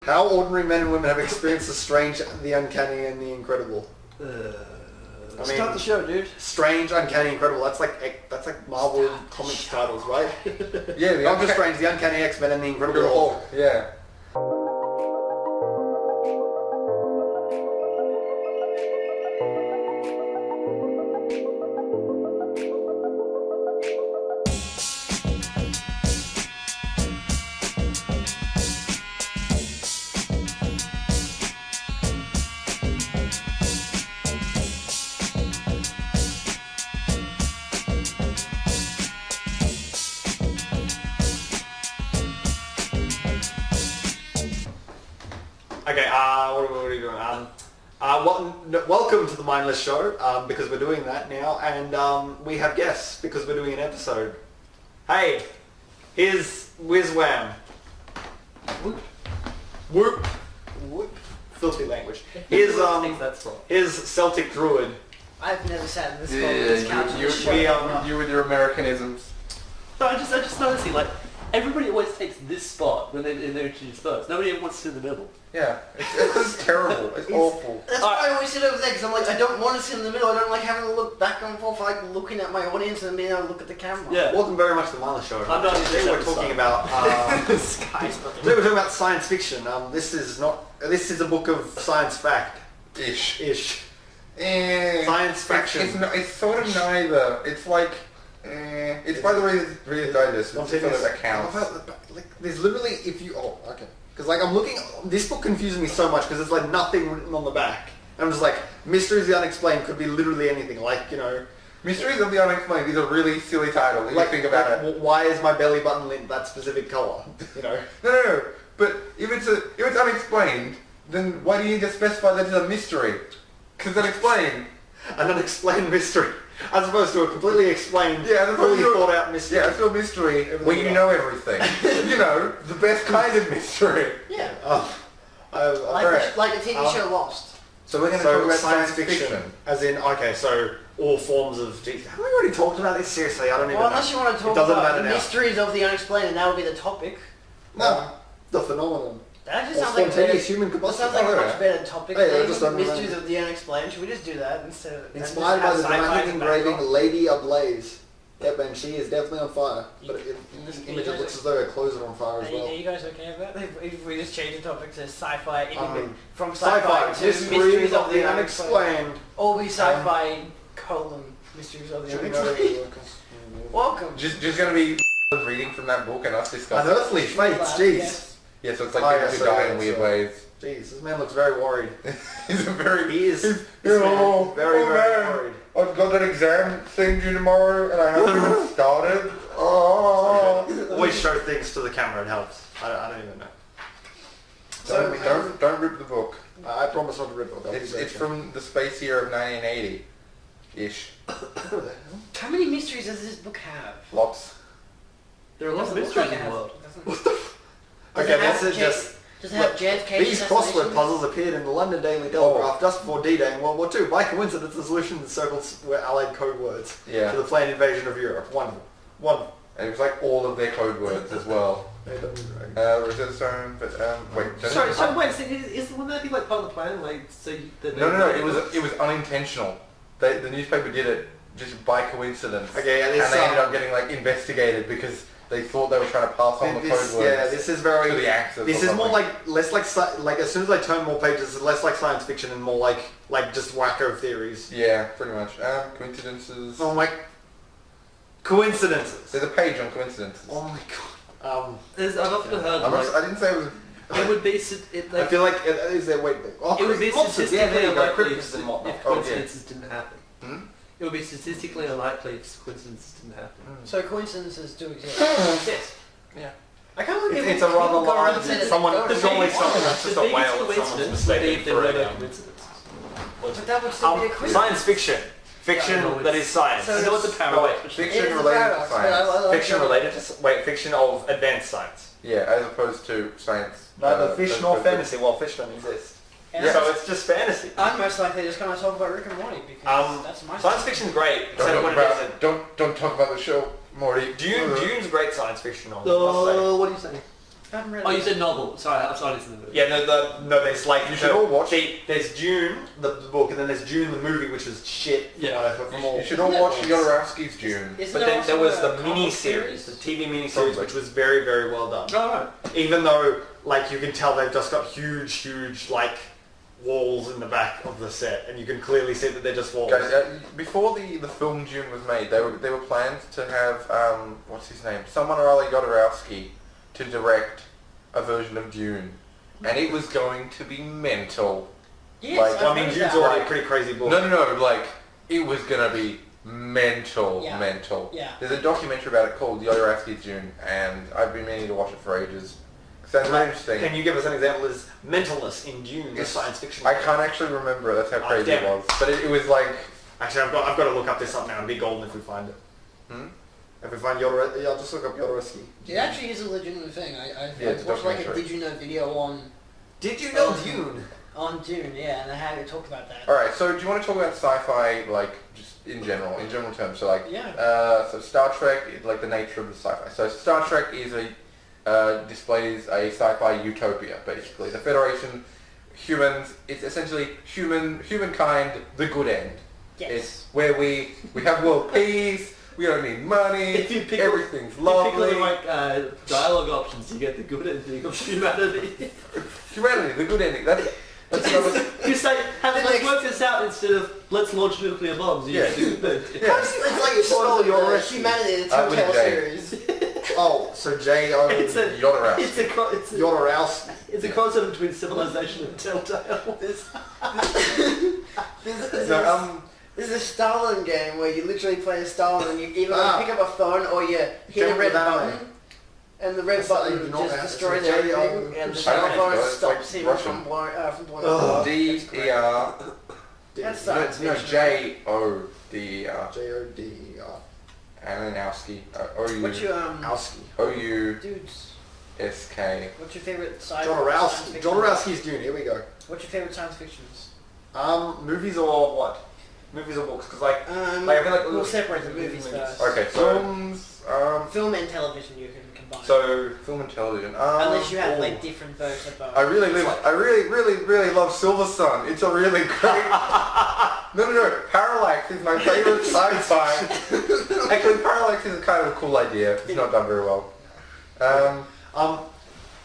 How ordinary men and women have experienced the strange, the uncanny, and the incredible. Start the show, dude. Strange, uncanny, incredible. That's like Marvel comics titles, right? Yeah, the Doctor Strange, the Uncanny X-Men, and the Incredible Hulk. Yeah. Okay, what are we doing? Welcome to the Mindless Show, because we're doing that now, and we have guests because we're doing an episode. Hey, here's Wizwam. Whoop. Whoop. Whoop. Filthy language. Here's Celtic Druid. I've never sat in this couch. You with your Americanisms. No, I just noticing, like, everybody always takes this spot when they're introduced first. Nobody ever wants to sit in the middle. Yeah, it's terrible. It's awful. That's why I always sit over there, because I'm like, I don't want to sit in the middle. I don't like having to look back and forth, like looking at my audience and being able to look at the camera. Yeah. Welcome very much to the Mindless Show. I'm not Today we're talking about today we're talking about science fiction. This is a book of science fact. Ish. Science fiction. It's sort of neither. It's like it's by the Reader's Digest. It's sort of accounts. There's literally because like I'm looking, this book confuses me so much because there's like nothing written on the back. And I'm just like, Mysteries of the Unexplained could be literally anything. Like, you know, Mysteries of the Unexplained is a really silly title. If you think about it. Why is my belly button lint that specific colour? You know. No. But if it's unexplained, then why do you need to specify that it's a mystery? Because it's unexplained. An unexplained mystery. As opposed to a completely explained, fully thought out mystery. Yeah, it's a mystery where you know everything. You know, the best kind of mystery. Yeah. Like a TV show Lost. So we're going to talk about science fiction. As in, so all forms of... Have we already talked about this? Seriously, I don't even know. Well, unless you want to talk about the mysteries of the unexplained, and that would be the topic. No. The phenomenon. That just sounds like human that combustion. sounds like a much better topic than Mysteries of the Unexplained. Should we just do that instead of... Inspired by the dramatic engraving Lady Ablaze. Yep, and she is definitely on fire. But in this image it looks as though her clothes are on fire as well. Are you guys okay with that? If we just change the topic to sci-fi, from sci-fi to Mysteries of the Unexplained. Or be sci-fi Mysteries of the Unexplained. Welcome. Just going to be reading from that book and us discussing. Unearthly fates, jeez. Yeah, so it's like people who die in weird ways. Jeez, this man looks very worried. He is very worried. I've got that exam thing due tomorrow and I haven't even started. Oh. Always show things to the camera, it helps. I don't even know. Don't rip the book. I promise not to rip it. It's from the space year of 1980-ish. How many mysteries does this book have? Lots. There are lots of mysteries in the world. Okay, this is just... Does it have JFK? These crossword puzzles appeared in the London Daily Telegraph just before D-Day in World War II. By coincidence, the solution circles were Allied code words to the planned invasion of Europe. Wonderful. And it was like all of their code words as well. Rosetta Stone, but wait. Wouldn't that be like part of the plan? Like, No. It was unintentional. The newspaper did it just by coincidence. Okay, and they ended up getting like investigated because they thought they were trying to pass on the code words. Yeah, this is very... to the Axis. This is more less like as soon as I turn more pages, it's less like science fiction and more like just wacko theories. Yeah, pretty much. Coincidences. Oh my... Coincidences. There's a page on coincidences. Oh my god. I've often heard... I didn't say it was... It would be... I feel like... Is there... Wait... it would be statistically unlikely if coincidences yeah. didn't happen. It would be statistically unlikely if coincidences didn't happen. So coincidences do exist? Yes. Yeah. I can't believe it's a rather large... Someone... There's always something that's just a whale that someone's mistaken for a... But that would still be a coincidence. Science fiction. Fiction that is science. So there was a paradox. Fiction related to science. Fiction related to... Fiction of advanced science. Yeah, as opposed to science. Neither fish nor fantasy. Well, fish don't exist. Yeah. So it's just fantasy. I'm most likely just going to talk about Rick and Morty because that's my science fiction's great. Don't talk about the show, Morty. Dune's great science fiction. What are you saying? I haven't read Oh, it. you said novel. Sorry, I'm sorry, it's in the movie. Yeah, no, there's like... You should all watch- See, there's Dune, the book, and then there's Dune, the movie, which is shit. Yeah. From all... You should all Isn't watch it- Jodorowsky's Dune. Isn't But then there also was a the comic mini-series, the series? TV mini-series, Probably. which was very, very well done. Oh, right. Even though, like, you can tell they've just got huge, like, walls in the back of the set, and you can clearly see that they're just walls. Guys, before the film Dune was made, they were planned to have what's his name, someone or other Jodorowsky, to direct a version of Dune, and it was going to be mental. Yes, Like, I've I mean, heard Dune's that. already a pretty crazy book. No, like it was gonna be mental. Yeah. Yeah. There's a documentary about it called Jodorowsky's Dune, and I've been meaning to watch it for ages. Sounds very interesting. Can you give us an example? Is mentalness in Dune, the Yes. science fiction? I can't actually remember it. That's how Oh, crazy damn it it. was. But it was like, Actually, I've got to look up this up now. It'd be golden if we find it. If we find Jodorowsky, yeah, I'll just look up Jodorowsky. It actually is a legitimate thing. Yeah, it's I a watched like a documentary. Did You Know video Did you know Oh. Dune? on Dune, yeah, and I had to talk about that. all right. So do you want to talk about sci-fi, like just in general terms? So like, Yeah. so Star Trek, like the nature of the sci-fi. So Star Trek is displays a sci-fi utopia, basically. The Federation, humans, it's essentially humankind, the good end. Yes. It's where we have world peace. We don't need money. If you pick Everything's If you pick lovely. the right dialogue options, you get the good ending of humanity. Humanity, the good ending. That's another. You say, The let's next- work this out instead of let's launch nuclear bombs. You Yeah. get the good ending. Yeah. It's like you spell your humanity, the With a Telltale J. series. Oh, so J.O. It's a Jodorowsky. it's a Jodorowsky. it's a concept between civilization and Telltale. There's a Stalin game where you literally play as Stalin and you either Ah. pick up a phone or you hit Jump a red down. button. And the red That's button not even just that, destroys it's a J-O. everything, and the I don't know, phone it's stops like him Russian. from blowing Ugh. up. D-E-R. That's No, science no, fiction. J-O-D-E-R. J-O-D-E-R. And then Owski. What's your Owski. dudes? O-U-S-K. What's your favorite science Jodorowsky. fiction? Jodorowsky's Dune. Here we go. What's your favorite science fictions? Movies or what? Movies or books? Because like I feel like we'll separate the movies first. Okay, So- films. Film and television you can combine. So Film and television. unless you have ooh. like different versions of both. I really love Silver Sun. It's a really great. No. Parallax is my favorite sci-fi. Actually, Parallax is kind of a cool idea. It's not done very well.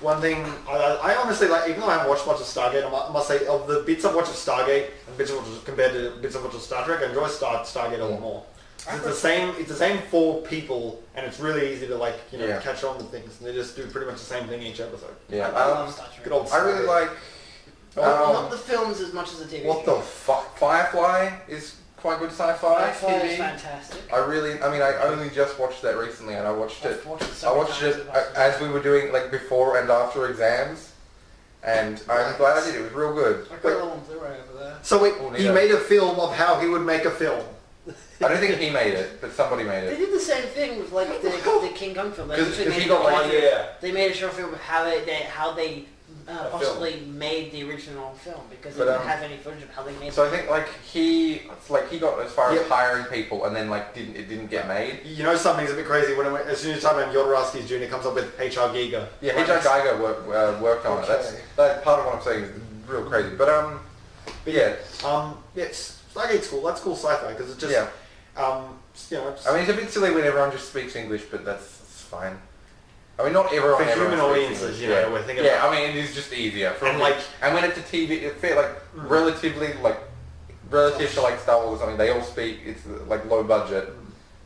One thing I honestly like, even though I haven't watched much of Stargate, I must say of the bits I've watched of Stargate and bits of compared to bits I've watched of Star Trek, I enjoy Stargate a lot more. It's the same four people, and it's really easy to like Yeah. catch on with things. And they just do pretty much the same thing each episode. Yeah. I love Star Trek. Good old. I really Stargate. like. Not the films as much as the TV. What the fuck? Firefly is quite good sci-fi Firefly is TV. fantastic. I only just watched that recently, and I watched it. I've watched it I so many watched times it with my as we were doing like before and after exams, and I'm glad I did. It was real good. I got it all on Blu-ray over there. So wait, Oh, he yeah. made a film of how he would make a film. I don't think he made it, but somebody made They it. did the same thing with like the King Kong film. They 'Cause literally he made got a like- documentary. yeah. They made a short film of how they film. possibly made the original film because But, they didn't have any footage of how they made So I it. think he got as far as Yeah. hiring people, and then like it didn't get made. You know something's a bit crazy when as soon as you type in Jodorowsky's Dune, it comes up with H.R. Giger. Yeah, H.R. Geiger worked on it. Okay. That's part of what I'm saying is real crazy. But yeah. Yes, Stargate's cool. That's cool sci-fi because it's just Yeah. it's, I mean, it's a bit silly when everyone just speaks English, but that's fine. I mean, not everyone. For everyone human speaks audiences, English. we're thinking Yeah, about. I mean, it is just easier. And like- and when it's a TV, it feel like relatively like relative to like Star Wars. I mean, they all speak. It's like low budget,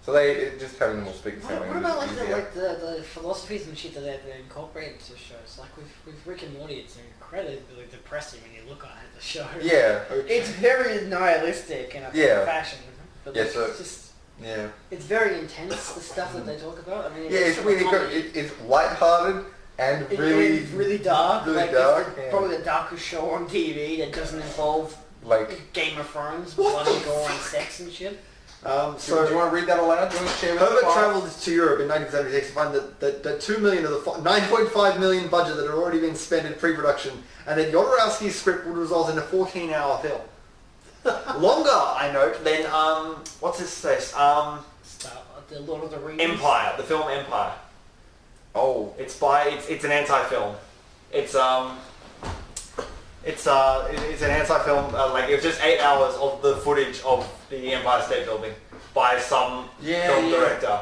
so just having them all speak the same What language about is like easier. the philosophies and shit that they incorporate into shows? Like with Rick and Morty, it's incredibly depressing when you look at the show. Yeah. It's very nihilistic in a Yeah. fashion. But Yeah, like, so- it's just Yeah. it's very intense the stuff that they talk about. I mean, Yeah, it's really good. It's lighthearted and really it's really dark. really like dark, It's yeah. probably the darkest show on TV that doesn't involve like. Game of Thrones, blood and gore and sex and shit. So do you want to read that aloud? Do you want to share with Herbert us? travelled to Europe in 1976 to find that 2 million of the 9.5 million budget that had already been spent in pre-production, and that Jodorowsky's script would result in a 14-hour film. Longer, I note, than what's his face? Stuff, the Lord of the Rings. Empire, the film Empire. Oh. It's an anti-film. It's an anti-film. Like it's just 8 hours of the footage of the Empire State Building by some film director.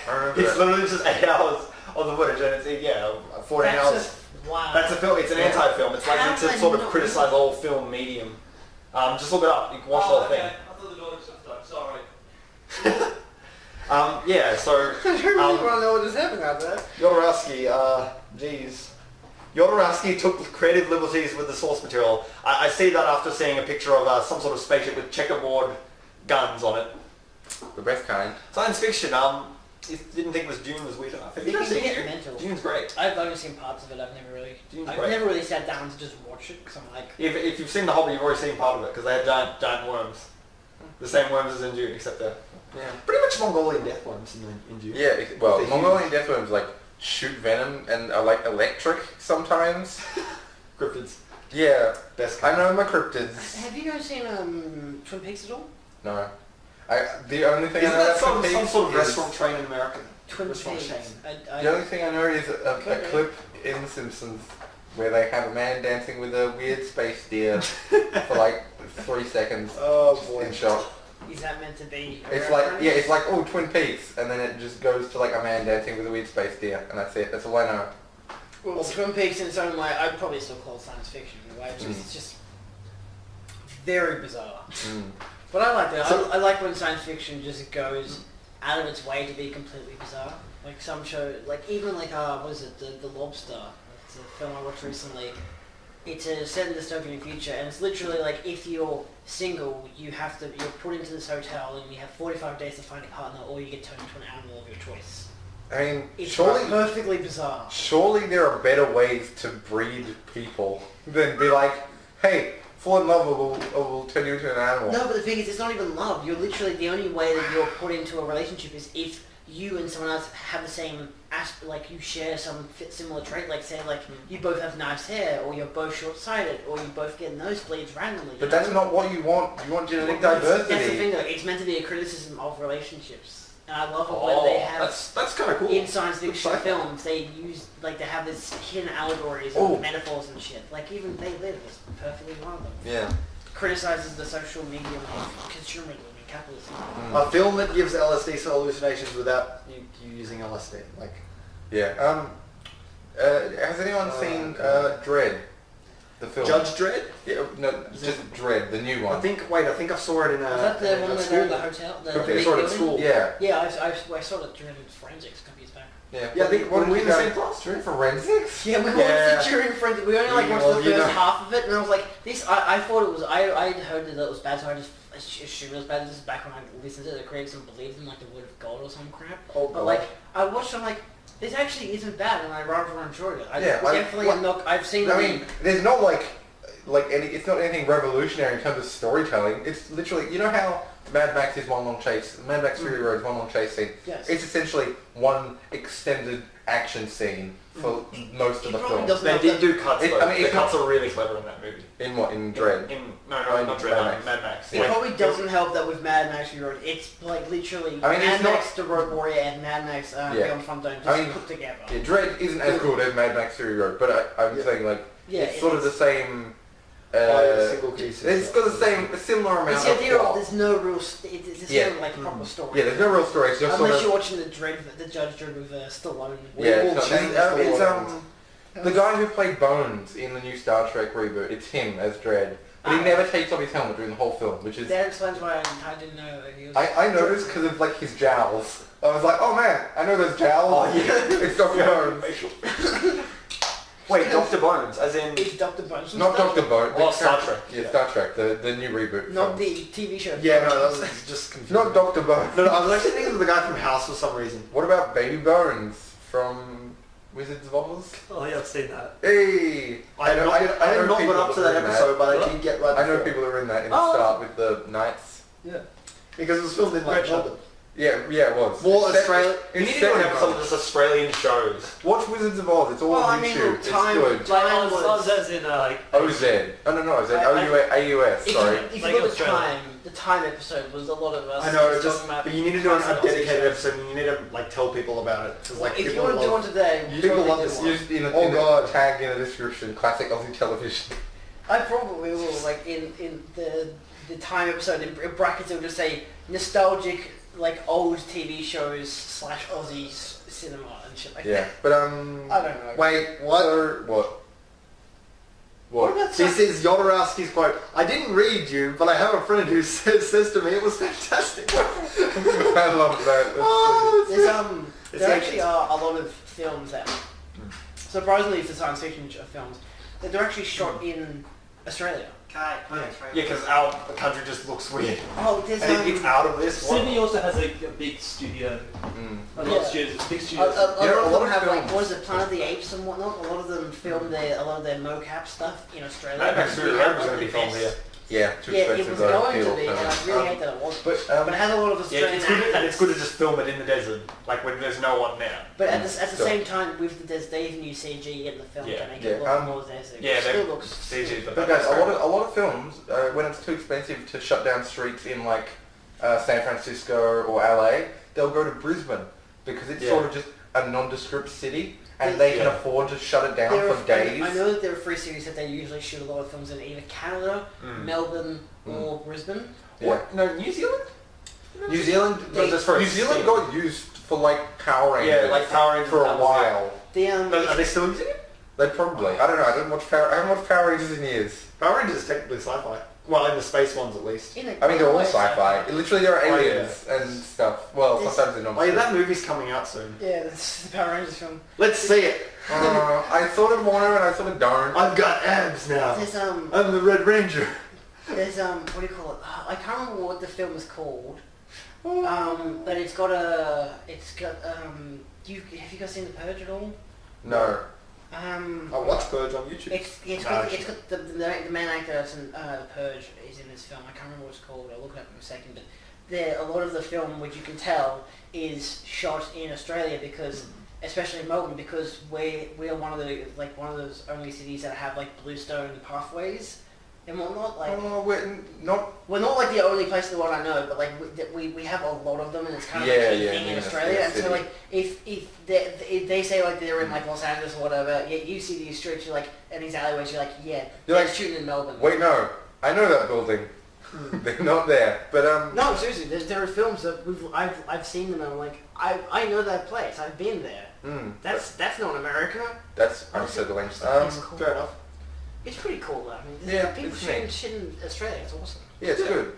I remember It's that. literally just 8 hours of the footage, and it's 14 hours. Wow. That's a film. It's an Yeah. anti-film. It's like How to am I sort of not- criticize the whole film medium. Just look it up. You can watch the whole thing. I thought the door was shut. Sorry. Yeah. So I don't really want to know what just happened out there. Jodorowsky, geez. Jodorowsky took creative liberties with the source material. I see that after seeing a picture of some sort of spaceship with checkerboard guns on it. The best kind. Science fiction. Didn't think Dune was weird enough. You guys get mental. Dune's great. I've only seen parts of it. I've Dune's never great. really sat down to just watch it because I'm like, If you've seen The Hobbit, you've already seen part of it because they had giant worms. The same worms as in Dune, except they're Yeah. pretty much Mongolian death worms in Dune. Yeah, well, They're Mongolian deathworms like shoot venom and are like electric sometimes. Cryptids. Yeah, Best I kind. know my cryptids. have you guys seen Twin Peaks at all? No. The only thing Isn't I know that about some Twin Peaks sort of is- restaurant chain in America? Twin Restaurant Peaks. chain. I The only thing I know is a Okay. clip in The Simpsons where they have a man dancing with a weird space deer for like 3 seconds Oh in shot. is that meant to be? a It's like, reference? yeah, it's like, oh, Twin Peaks, and then it just goes to like a man dancing with a weird space deer, and that's it. That's all I know. Well, Twin Peaks in its own way, I'd probably still call it science fiction in a way. It's just very bizarre. Mm. But I like that. So- I like when science fiction just goes out of its way to be completely bizarre. Like some show, like even like what is it, the Lobster? It's a film I watched recently. It's a set in dystopian future, and it's literally like if you're single, you're put into this hotel, and you have 45 days to find a partner, or you get turned into an animal of your choice. I mean, It's surely perfectly bizarre. Surely there are better ways to breed people than be like, hey, fall in love or we'll turn you into an animal. No, but the thing is, it's not even love. You're literally, the only way that you're put into a relationship is if you and someone else have the same like you share some similar trait, like say like you both have nice hair, or you're both short-sighted, or you both get nosebleeds randomly. But that's not what you want. You want genetic That's the diversity. thing though, it's meant to be a criticism of relationships. And I love it when they have, that's kind of cool. in science fiction Sci-fi. films, they use, like they have this hidden allegories Oh. and metaphors and shit. Like even They Live was perfectly one of them. Yeah. Criticizes the social medium of consumerism and capitalism. A film that gives LSD hallucinations without you using LSD. Like, Yeah. Has anyone seen Dredd? The film. Judge Dredd? Yeah, no, just Dredd, the new one. I think I saw it in a. Was that the in one a where school. they're in the hotel? The I think I big saw it at building? school. Yeah. Yeah, I saw it during forensics a couple years back. Yeah. Yeah, I think what were we did in you the guys same class? during forensics? Yeah, we Yeah. watched it during forensics. We only like Yeah, watched well, the you first know. half of it, and I was like, this. I thought it was. I heard that it was bad, so I just assumed it was bad. This is back when I listened to it. The critics and believed in like the word of God or some crap. Oh, But God. like, I watched it, I'm like, this actually isn't bad, and I rather enjoyed it. I Yeah, like, definitely what- am not. I've seen. I mean, there's not like any. It's not anything revolutionary in terms of storytelling. It's literally, you know how Mad Max is one long chase. Mad Max Fury Road is one long chase scene. Yes. It's essentially one extended action scene for most of It the probably film. doesn't They have did that- do cuts It- though. I mean, the it's cuts are really clever in that movie. In what? In Dredd? No, Oh, in not Mad Dredd. Max. Mad Max. It Yeah. probably doesn't help that with Mad Max Fury Road, it's like literally I mean, Mad it's not- Max The Road Warrior and Mad Max Beyond Thunderdome just I mean, put together. Yeah, Dredd isn't as good as Mad Max Fury Road, but I'm Yeah. saying like Yeah, it's sort of the same. a single piece. It's got a similar amount It's the of idea of plot. there's no real, it's Yeah. no like proper story. Yeah, there's no real story. It's just Unless sort you're of. watching the Judge Dredd with Stallone. Yeah, will it's, change not- the it's world. the guy who played Bones in the new Star Trek reboot. It's him as Dredd, but he Ah. never takes off his helmet during the whole film, which is. That explains why I didn't know that he was. I noticed because of like his jowls. I was like, oh man, I know those jowls. Oh, yeah. It's Dr. Bones. Wait, Dr. Bones, as in. It's Dr. Bones. Not Dr. Bones. Oh, the Star character- Trek. Yeah, Star Trek, the new reboot. Not film. the TV show. Yeah, no, that was just confusing. Not Dr. Bones. No, I was actually thinking of the guy from House for some reason. What about Baby Bones from Wizards of Oz? Oh yeah, I've seen that. Hey! I have know- not, I I have know not people got up to that that are in episode, but I What? did get right I know before. people who are in that in the Oh. start with the knights. Yeah. Because it was filmed in like Great show. Melbourne. Yeah, it was. More It's Australia. set- We it's need to set do an in episode of Oz. just Australian shows. Watch Wizards of Oz. It's all Well, on I mean, YouTube. look, It's time- good. Like Time was- Oz as in like OZ. Oh no, Oz. AUS. If Sorry. you, if Like you look at Australia. the time episode was a lot of us I know, just just talking about but you need to do a classic Aussie dedicated shows. episode. And you need to like tell people about it. 'Cause, like, If you people want to do love- one today, we'll people totally love do this. one. Used in Oh, God. tag in the description. Classic Aussie television. I probably will, like in the time episode in brackets, it will just say nostalgic, like old TV shows / Aussie cinema and shit like Yeah, that. but I don't know. Wait, what? so, what? What What? about This is Jodorowsky's quote. I didn't read you, but I have a friend who says to me it was fantastic. I love that. That's Oh, There's It's there like- actually are a lot of films that, surprisingly for science fiction films, that they're actually shot in Australia. Yeah, because our country just looks weird. Oh, there's And it's out of this. Sydney also has a big studio. A lot Yeah. of studios, big A studios. lot Yeah, a of lot them of have like films. what is it, Planet of the Apes and whatnot. A lot of them film a lot of their mocap stuff in Australia. Max We Fury have Road was one going to of be the filmed best- here. Yeah, too Yeah, it expensive was though. going to Field be, and I films. really hate that it wasn't. But But it has a lot of Yeah, Australian it's good, and actors. it's good to just film it in the desert, like when there's no one there. But at the So- same time, with they even use CG in the film Yeah. to make Yeah, it look more realistic. Yeah, it still they- looks CG, But guys, a lot of films, when it's too expensive to shut down streets in like San Francisco or LA, they'll go to Brisbane because it's Yeah. sort of just a nondescript city, and they can Yeah. afford to shut it down There for are- days. I know that there are free cities that they usually shoot a lot of films in either Canada, Melbourne, or Brisbane. What? No, New Zealand? New Zealand, They- just for a New Zealand scene. got used for like Power Rangers. Yeah, like Power Rangers for a that was while. The Are they still using it? They probably. I don't know. I haven't watched Power Rangers in years. Power Rangers is technically sci-fi. Well, in the space ones at least. in a I mean, they're all way, sci-fi. Literally, there are Oh, yeah. aliens and stuff. Well, This- sometimes they're not. Oh yeah, that movie's coming out soon. Yeah, that's the Power Rangers film. Let's see it. I sort of want to, and I sort of don't. I've got abs now. There's I'm the Red Ranger. there's what do you call it? I can't remember what the film is called. But it's got have you guys seen The Purge at all? No. I watch Purge on YouTube. It's No, got actually. it's got the main actor that's in The Purge is in this film. I can't remember what it's called. I'll look it up in a second. But a lot of the film, which you can tell, is shot in Australia because, especially in Melbourne, because we are one of those only cities that have like bluestone pathways and whatnot. Like Oh, we're not. we're not like the only place in the world I know, but like we have a lot of them, and it's kind of Yeah, like a yeah, thing in yeah, Australia. yeah, And so city. like if they say like they're in like Los Angeles or whatever, yeah, you see these streets, you're like, and these alleyways, you're like, yeah, You're they're like, shooting in Melbourne. Wait, no. I know that building. They're not there. But No, seriously, there are films that I've seen them, and I'm like, I know that place. I've been there. That's not America. that's Honestly, unsettling. it's cool. Fair enough. It's pretty cool though. I mean, there's Yeah, people it's shooting neat. shit in Australia. It's awesome. Yeah, it's good.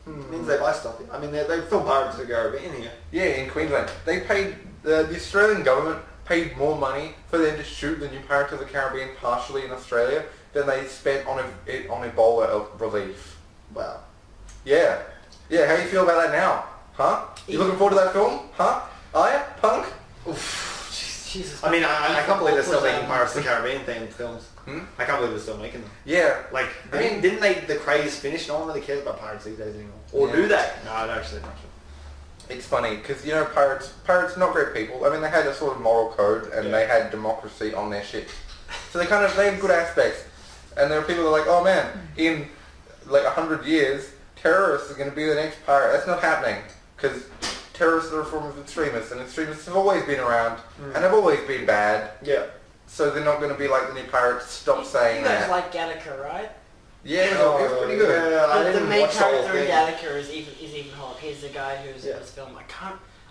It means they buy stuff. I mean, they film Pirates of the Caribbean here. Yeah, in Queensland, they paid the Australian government paid more money for them to shoot the new Pirates of the Caribbean partially in Australia than they spent on Ebola relief. Wow. Yeah, yeah. How do you feel about that now? Huh? You looking forward to that film? Huh? Are ya, punk? Jesus. I mean, I can't believe they're still What was making that? Pirates of the Caribbean themed films. Hmm? I can't believe they're still making them. Yeah. Like, I mean- didn't they? The craze finish. No one really cares about pirates these days anymore. Or Yeah. do they? No, actually not. It's funny because you know pirates not great people. I mean they had a sort of moral code and Yeah. they had democracy on their ship, so they have good aspects. And there are people that are like, oh man, in like 100 years, terrorists are going to be the next pirate. That's not happening because terrorists are a form of extremists, and extremists have always been around and have always been bad. Yeah. So they're not going to be like the new pirates. Stop saying You guys that. like Gattaca, right? Yeah, it was pretty good. Yeah, I The didn't main watch the whole character in thing. Gattaca is even hot. He's the guy who's in Yeah. this film.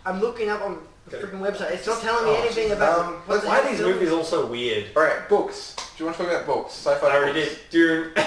I'm looking up on the Okay. freaking website. It's not telling me Oh, anything jeez. about let's- Why are these movies all so weird? All right, books. Do you want to talk about books? Sci-fi I already books? did. Dude. Do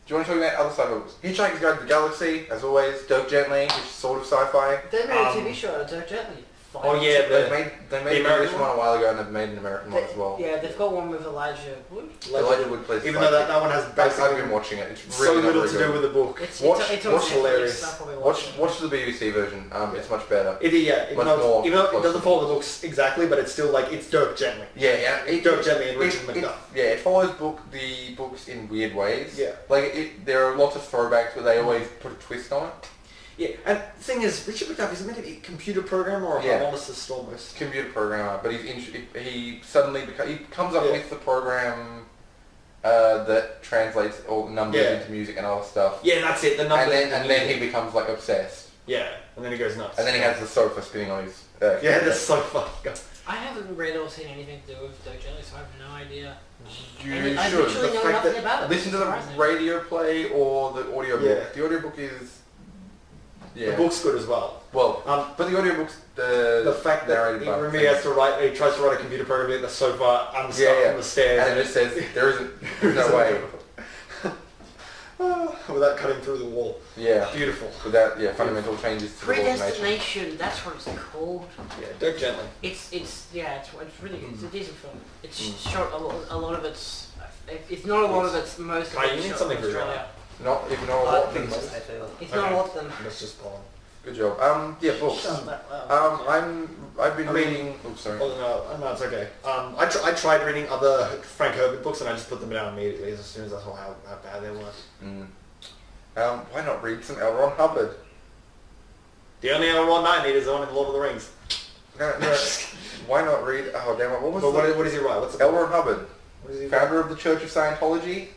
you want to talk about other sci-fi books? Hitchhiker's Guide to the Galaxy, as always. Dirk Gently, which is sort of sci-fi. They made a Um, TV show out of Dirk Gently. Oh yeah, They the made the an English American one a while ago, and they've made an American one as well. Yeah, they've got one with Elijah Wood. Elijah Wood plays. even though that one has I've basically been watching it. It's so really not little very to do good. with the book. It's Watch- on watch Netflix, hilarious. so I'll probably watch it. Watch the BBC version. It's much better. It is, yeah. Much more Even though it close doesn't to- follow the books exactly, but it's still like it's Dirk Gently. Yeah, Dirk Gently and Richard McDuff. It follows books in weird ways. Yeah. Like there are lots of throwbacks, but they always put a twist on it. Yeah, and the thing is, Richard McDuff is meant to be a computer programmer or a Yeah. harmonicist almost. Computer programmer, but he suddenly he comes up Yeah. with the program that translates all numbers Yeah. into music and other stuff. Yeah, that's it. The numbers. And then he becomes like obsessed, Yeah, and then he goes nuts. and then he has the sofa spinning on his. Yeah, that's so fucking. I haven't read or seen anything to do with Doug Jelly, so I have no idea. You I should. literally The know fact nothing that- about it. Listen to the Surprising. radio play or the audiobook. Yeah. The audiobook is. Yeah. The book's good as well. Well, But the audiobook's the fact that narrated he, by remember he has to write, he tries to write a computer program at the sofa, unstuck from the stairs, and it just says there isn't. There's no way. without cutting through the wall. Yeah. Beautiful. Without fundamental changes to the automation. Predestination, that's what it's called. Yeah, Dirk Gently. It's really good. It's a decent film. It's short. A lot of it's. It's not a lot of it's most. Kai, of you it's need shot something in for your Australia. Not if not a lot of Things things. just they feel. It's not a lot of them. That's just Paul. Good job. Yeah, books. I've been reading. Oh, sorry. Oh, no, it's okay. I tried reading other Frank Herbert books and I just put them down immediately as soon as I saw how bad they were. Mm. Why not read some L. Ron Hubbard? The only other one I need is the one in Lord of the Rings. No. Why not read? Oh damn it! What was But the what does he write? What's the L. Ron Hubbard, What does he founder of the Church of Scientology?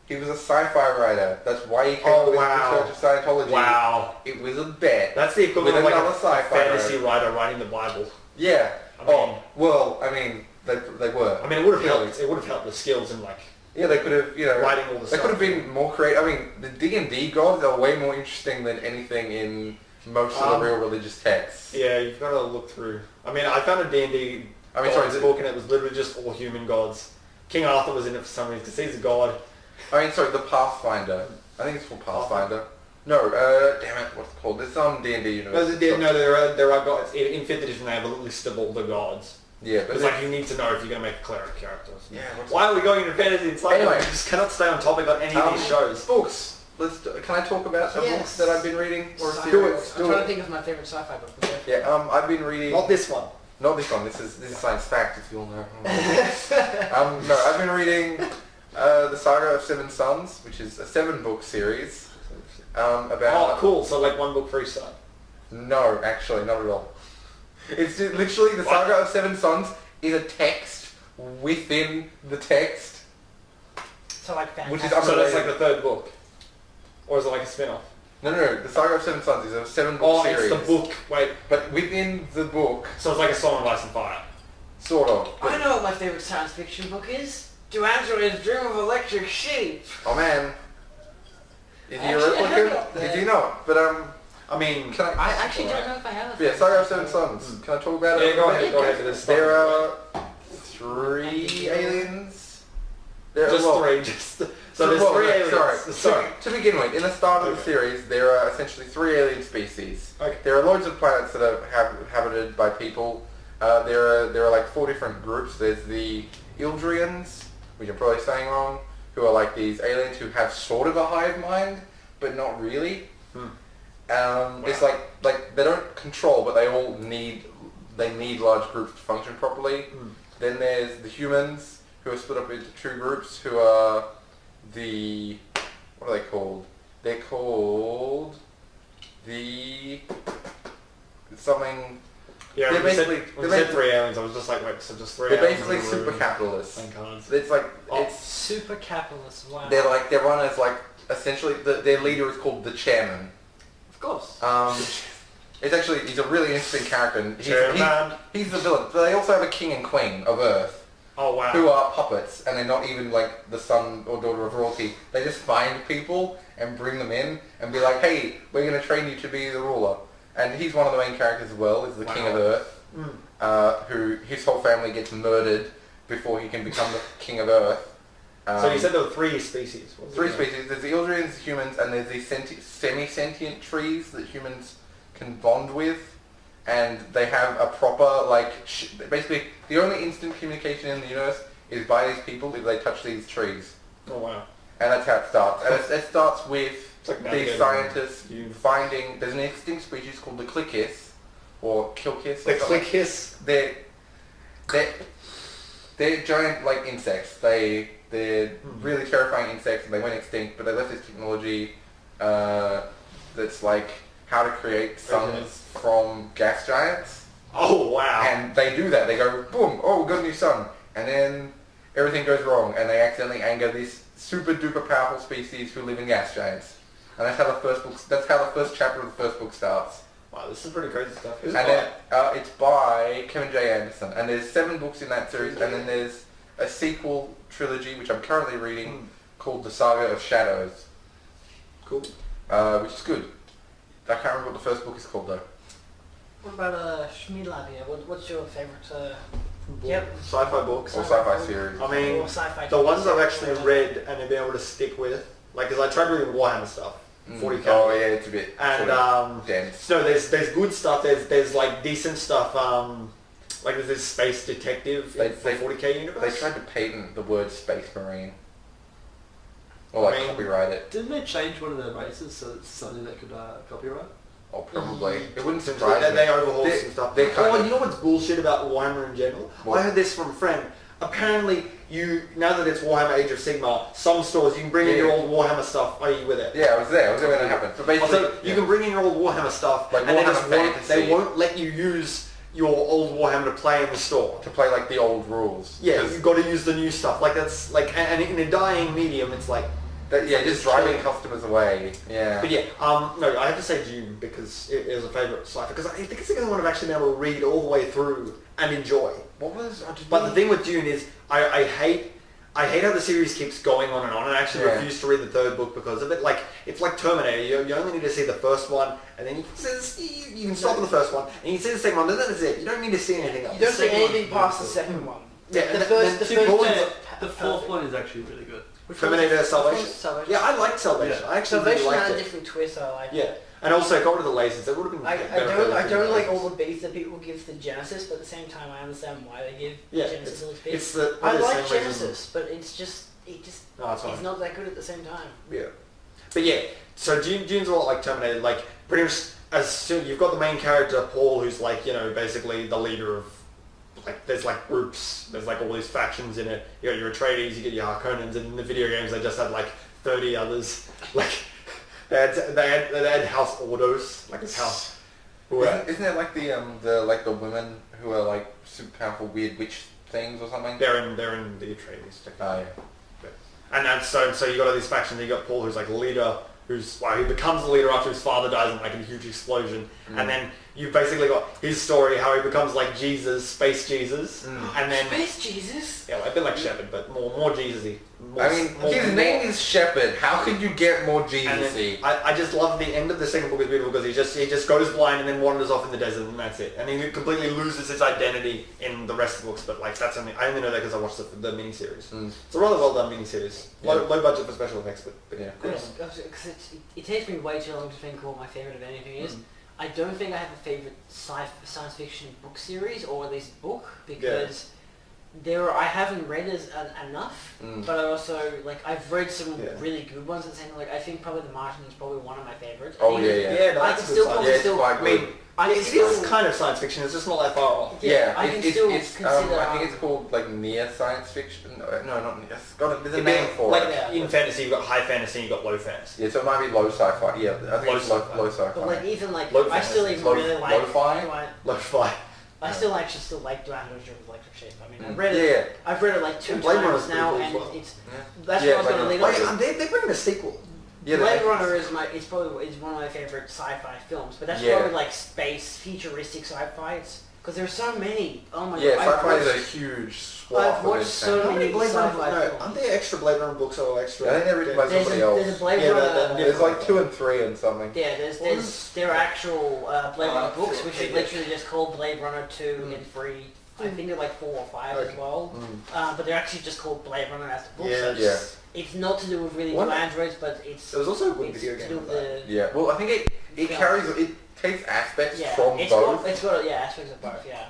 He was a sci-fi writer. That's why he came Oh, up with wow. the Church of Scientology. Wow. It was a bet. That's the equivalent With of like another a sci-fi fantasy writer writing the Bible. Yeah. I mean- They were. I mean, it would have Really. helped. It would have helped the skills in like Yeah, they could have, writing all the they stuff. could have been more creative. I mean, the D&D gods are way more interesting than anything in most of the real religious texts. Yeah, you've got to look through. I mean, I found a D&D I mean, gods sorry, book and it was literally just all human gods. King Arthur was in it for some reason because he's a god. the Pathfinder. I think it's called Pathfinder. No, damn it, what's it called? There's some D&D No, universe. there are gods. In 5th edition, they have a list of all the gods. Yeah, but It's like you need to know if you're going to make a cleric character. Yeah, Why are we going into fantasy? It's like Anyway. I just cannot stay on topic on any of these shows. Books. Can I talk about a book Yes. that I've been reading? Or a Sci-fi. series? I'm trying to think of my favorite sci-fi book. Yeah, I've been reading... Not this one. Not this one. This is science fact, if you'll know. No, I've been reading the Saga of Seven Sons, which is a 7-book series about. Oh, cool. So like one book for each side. No, actually, not at all. It's just literally the Saga of Seven Sons is a text within the text. So like Which is fantastic. So that's like the third book, or is it like a spin-off? No. The Saga of Seven Sons is a 7-book Oh, series. it's the book. Wait, But within the book, so it's like a Song of Ice and Fire. sort of. I know what my favorite science fiction book is. Do androids dream of electric sheep? Oh man. Is he a Actually, I heard replicant? about that. Is he not? But I mean, can I actually don't know if I have. Yeah, Saga of Seven Sons. Can I talk about it? yeah, go ahead. Go ahead with this. There are 3 aliens. There Just well, 3. So there's 3 aliens. Sorry. To begin with, in the start of the series, there are essentially 3 alien species. Okay. There are loads of planets that are inhabited by people. There are like 4 different groups. There's the Ildrians, which I'm probably saying wrong, who are like these aliens who have sort of a hive mind, but not really. It's like they don't control, but they need large groups to function properly. Then there's the humans, who are split up into 2 groups, who are the... what are they called? They're called the... something... Yeah, They're when you said, basically- when you they're said 3 aliens, I was just like, wait, so just 3 They're aliens basically in the room super capitalists. playing cards. It's like... Oh. it's Super capitalist. Wow. they're run as like... essentially, their leader is called the Chairman. Of course. He's a really interesting character. And Chairman. he's the villain. But they also have a king and queen of Earth, Oh wow. who are puppets, and they're not even like the son or daughter of royalty. They just find people and bring them in and be like, hey, we're going to train you to be the ruler. And he's one of the main characters as well, is the king of Earth, who his whole family gets murdered before he can become the king of Earth. So you said there were 3 species. What was 3 it? species. There's the Ildrians, humans, and there's these semi-sentient trees that humans can bond with, and they have a proper, like, basically, the only instant communication in the universe is by these people if they touch these trees. Oh wow. And that's how it starts. And it starts with It's like these navigating scientists you. finding, there's an extinct species called the Clickis, or Kilkis. The click hiss. They're giant, like, insects. They're really terrifying insects, and they went extinct, but they left this technology that's like how to create suns from gas giants. Oh wow. And they do that. They go, boom, oh, we got a new sun. And then everything goes wrong, and they accidentally anger this super duper powerful species who live in gas giants. And that's how the first chapter of the first book starts. Wow, this is pretty crazy stuff. Who's And by? then it's by Kevin J. Anderson, and there's 7 books in that series, and then there's a sequel trilogy which I'm currently reading called The Saga of Shadows, Cool. which is good. I can't remember what the first book is called though. What about Schmidlab here? What's your favourite? Sci-fi books. Or sci-fi series. I mean, or sci-fi the ones I've TV actually series? read and have been able to stick with, like, because I tried reading Warhammer stuff, 40k. Oh yeah, it's a bit And sort of dense. so there's good stuff. There's like decent stuff. Like there's this space detective in the 40k universe. They tried to patent the word Space Marine. Or like I mean, copyright it. Didn't they change one of their races so it's something that could copyright? Or probably. It wouldn't They, surprise me. they overhaul They- some stuff. they kind Oh, of- and you know what's bullshit about Warhammer in general? What? I heard this from a friend. Apparently, now that it's Warhammer Age of Sigmar, some stores you can bring in Yeah. your old Warhammer stuff. Are you with it? Yeah, I was there when it happened. So basically, Also, you can bring in your old Warhammer stuff, Like and they Warhammer just won't, Fantasy. they won't let you use your old Warhammer to play in the store. to play like the old rules. Yeah, 'Cause you've got to use the new stuff. Like that's like, and in a dying medium, it's like. just driving customers away. Yeah. But yeah, no, I have to say Dune because it is a favourite cipher because I think it's the only one I've actually been able to read all the way through and enjoy. What was? But the thing with Dune is I hate how the series keeps going on, and I actually Yeah. refuse to read the third book because of it. Like it's like Terminator. You only need to see the first one, and then you can stop at the first one, and you can see the second one. Then that's it. You don't need to see anything else. You don't see Second one- anything past the second one. Yeah, the and first, then the two first bullets- one's The fourth one is actually really good. Terminator Salvation. Salvation. Yeah, I liked Salvation. I actually Salvation really had liked a it. different twist. I like. Yeah, and also got rid of the lasers. That would have been. I better don't if they like did all lasers. the beats that people give to Genesis, but at the same time I understand why they give Yeah, Genesis all its beats. It's the. I the like same reason- Genesis, but it just No, it's fine. it's not that good at the same time. Yeah. But yeah, so Dune's a lot like Terminator. Like pretty much as soon you've got the main character Paul, who's like basically the leader of like there's like groups, there's like all these factions in it. You got your Atreides, you get your Harkonnens, and in the video games they just had like 30 others. Like they had House Ordos, like this house. Who Isn't it like the women who are like super powerful weird witch things or something? they're in the Atreides. Oh yeah. And so you got all these factions. You got Paul, who's like leader, he becomes the leader after his father dies in like a huge explosion, and then you've basically got his story, how he becomes like Jesus, space Jesus, and then Space Jesus. yeah, a bit like Shepard, but more Jesus-y. More, I mean, more- his more- name is Shepherd. How could you get more And Jesus-y? then I just love the end of the second book is beautiful because he just goes blind and then wanders off in the desert and that's it. And he completely loses his identity in the rest of the books. But like I only know that because I watched the miniseries. It's a rather well done miniseries. Low budget for special effects, but Yeah. good. Because it takes me way too long to think what my favourite of anything is. I don't think I have a favourite science fiction book series or at least book because I haven't read enough, but I also I've read some really good ones at the same time. Like I think probably The Martian is probably one of my favourites. Oh And yeah, even- yeah. No, I that's can a still good probably science. it's still. quite I mean, good. I can it still. is kind of science fiction. It's just not that far off. Yeah, I can it's, still it's, consider. I think it's called like near science fiction. No, not near. It's got there's a It'd name be for like it. in fantasy, you've got high fantasy, you've got low fantasy. Yeah, so it might be low sci-fi. Yeah, I think Low it's low, sci-fi. low sci-fi. But like even like Low I still fantasy. even really like. Lo-fi? Lo-fi. I still actually like Duane Roger of Electric Sheep. I mean, I read Yeah. it. I've read it like 2 And Blade Runner's times pretty now, cool as and well. it's Yeah. that's Yeah, what I was Blade going to lead Runner. on. Wait, they're bringing a sequel. Yeah, Blade Runner is one of my favorite sci-fi films, but that's Yeah. probably like space futuristic sci-fi. Because there's so many. Oh my Yeah, god! sci-fi is a huge swath I've of watched this so thing. How many many Blade Runner sci-fi no, films. aren't there extra Blade Runner books or extra? I think they're written by There's somebody a else. Blade Yeah, Runner. There's like 2 and 3 and something. Yeah, there are actual Blade Runner books, sure. which are literally just called Blade Runner 2 and 3. I think they're like 4 or 5 as Okay. well. But they're actually just called Blade Runner as the book. Yeah, So yeah. it's not to do with really One- new androids, but it's There was also a good it's video to game do of with that. the Yeah. Well, I think it Yeah. it takes aspects yeah. from It's both. got aspects of both. Yeah.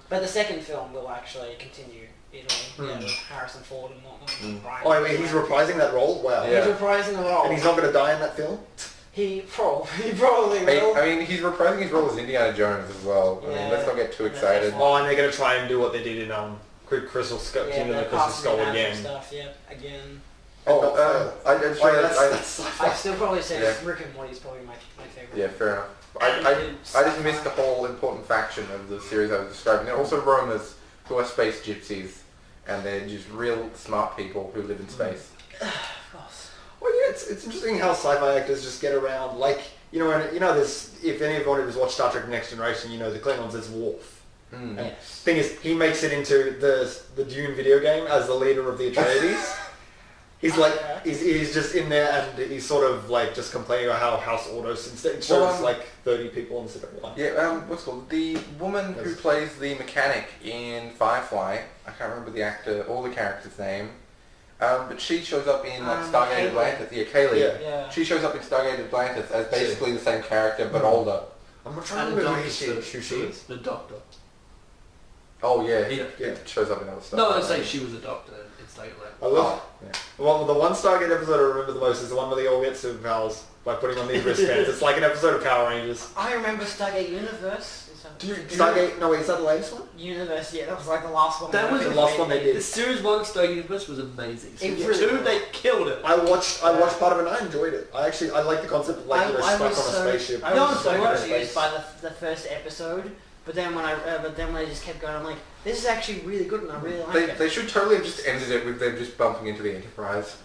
But the second film will actually continue. With Harrison Ford and whatnot. Ryan Oh, I mean, he's reprising that role. Wow. Yeah. He's reprising the role. And he's not going to die in that film. He probably will. I mean, he's reprising his role as Indiana Jones as well. I mean, Yeah. let's not get too And that's excited. fine. Oh, and they're going to try and do what they did in Crystal Skull, yeah, Kingdom of the the Crystal Castle Skull Magic again. stuff. Yep, again. I just Wait, realized that's sci-fi. I still probably say Yeah. Rick and Morty is probably my favorite. yeah, fair enough. I just missed the whole important faction of the series I was describing. They're also roamers who are space gypsies, and they're just real smart people who live in space. Of course. Well, yeah, it's interesting how sci-fi actors just get around. Like, there's, if anybody has watched Star Trek Next Generation, the Klingons is Worf. Mm. And Yes. thing is, he makes it into the Dune video game as the leader of the Atreides. He's like, Yeah. he's just in there and he's sort of like just complaining about how House Ordos instead shows Well, like 30 people instead of one. Yeah, what's it called? The woman who Yes. plays the mechanic in Firefly, I can't remember the actor or the character's name, but she shows up in like Stargate Kaylee. Atlantis. Yeah, Kaylee. Yeah. Yeah. She shows up in Stargate Atlantis as basically the same character but older. I'm not trying And to the remember doctor, who she is. the doctor. Oh yeah, he Yeah. shows up in other stuff. No, I was saying she was a doctor. It's like I love yeah. Well, the one Stargate episode I remember the most is the one where they all get superpowers by putting on these wristbands. It's like an episode of Power Rangers. I remember Stargate Universe. Stargate, no wait, is that the latest one? Universe, yeah, that was like the last one. That was the last one they did. The series 1 Stargate Universe was amazing. It Series really 2, was. they killed it. I watched part of it and I enjoyed it. I like the concept of like they're stuck on a spaceship. I was so stuck in a confused space. by the first episode, but then when I just kept going, I'm like, this is actually really good and I really like it. They should totally have just ended it with them just bumping into the Enterprise.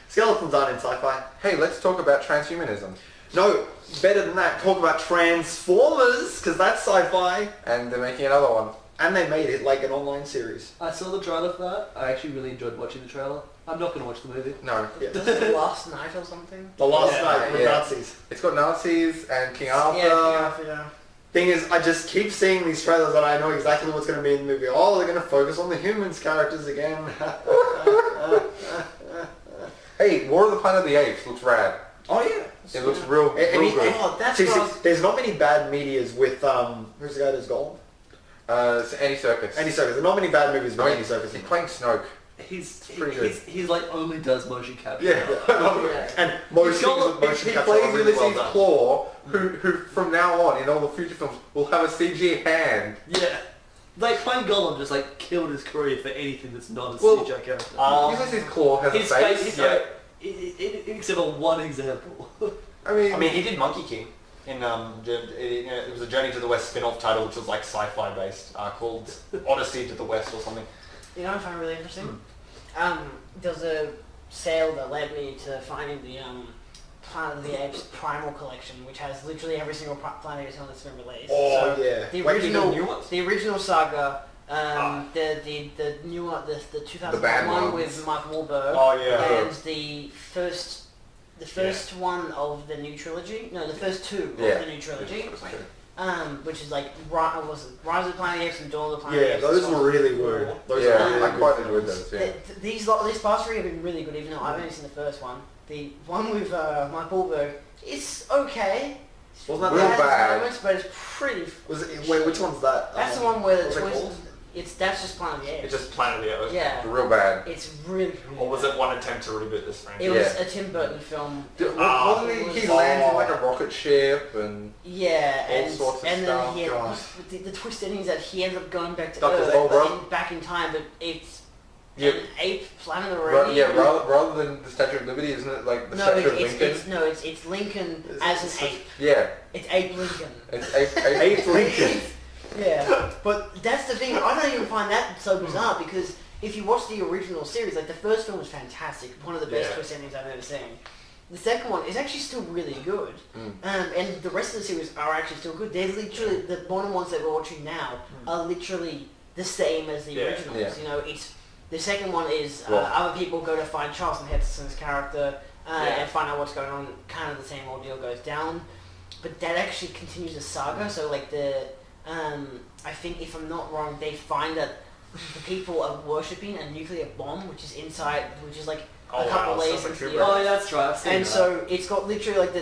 Skeletons aren't in sci-fi. Hey, let's talk about transhumanism. No, better than that. Talk about Transformers, because that's sci-fi. And they're making another one. And they made it like an online series. I saw the trailer for that. I actually really enjoyed watching the trailer. I'm not going to watch the movie. No. Yeah. The last night or something. The Last Yeah. Night with Yeah. Nazis. It's got Nazis and King Arthur. Yeah. Thing is, I just keep seeing these trailers and I know exactly what's going to be in the movie. Oh, they're going to focus on the humans characters again. Hey, War of the Planet of the Apes looks rad. Oh yeah. It looks real good. Oh, that's See, what I was- there's not many bad medias with who's the guy that's gold? It's Andy Serkis. Andy Serkis. There's not many bad movies with Andy Serkis. He's playing Snoke. He's pretty good. He's like only does motion capture. Yeah. And most things with motion He capture plays are really well Ulysses done. Claw, who from now on in all the future films will have a CG hand. Yeah. Like playing Gollum just like killed his career for anything that's not a Well, CGI character. Ulysses Claw has his a face. face, yeah. except for one example. I mean, he did Monkey King in it was a Journey to the West spin-off title, which was like sci-fi based, called Odyssey to the West or something. You know what I find really interesting? There was a sale that led me to finding the Planet of the Apes Primal Collection, which has literally every single Planet of the Apes that's been released. Oh So yeah. the Wait, original, even new ones? the original saga, the new one, the 2001 ones. with Mark Wahlberg, Oh yeah. and the first one of the new trilogy. No, the first two Yeah. of the new trilogy. Which is like Rise of the Planet of the Apes and Dawn of the Planet of the Yeah, Apes. those It's were really good. Those yeah, were really I good quite films. enjoyed those. Yeah. These past three have been really good, even though I've only seen the first one. The one with Mark Wahlberg is okay. Wasn't It that Real has the, its bad. moments, but it's pretty. was it, wait, which one's that? That's the one where the what's it twist. called? That's just Planet of the Apes. It's just Planet of the Apes. Yeah, Real bad. it's really. Or was it one attempt to reboot this franchise? It was Yeah. a Tim Burton film. Wasn't he lands in like a rocket ship and Yeah, all and sorts of and stuff. then God. the twist ending is that he ends up going back to Dr. Earth, Zolbrot? back in time, but it's Yeah. an ape planet already. rather than the Statue of Liberty, isn't it like the No, Statue of Lincoln? it's Lincoln It's- as an ape. Yeah, It's Ape Lincoln. it's Ape Lincoln. Yeah, but that's the thing. I don't even find that so bizarre because if you watch the original series, like the first film was fantastic, one of the best Yeah. twist endings I've ever seen. The second one is actually still really good, and the rest of the series are actually still good. They're literally the modern ones that we're watching now are literally the same as the Yeah. originals. Yeah. You know, it's the second one is Well- other people go to find Charlton Heston's character Yeah. and find out what's going on. Kind of the same ordeal goes down, but that actually continues the saga. So like I think if I'm not wrong, they find that the people are worshipping a nuclear bomb, which is inside, which is like a couple layers into the Oh, earth. yeah, that's right. I've seen And that. so it's got literally like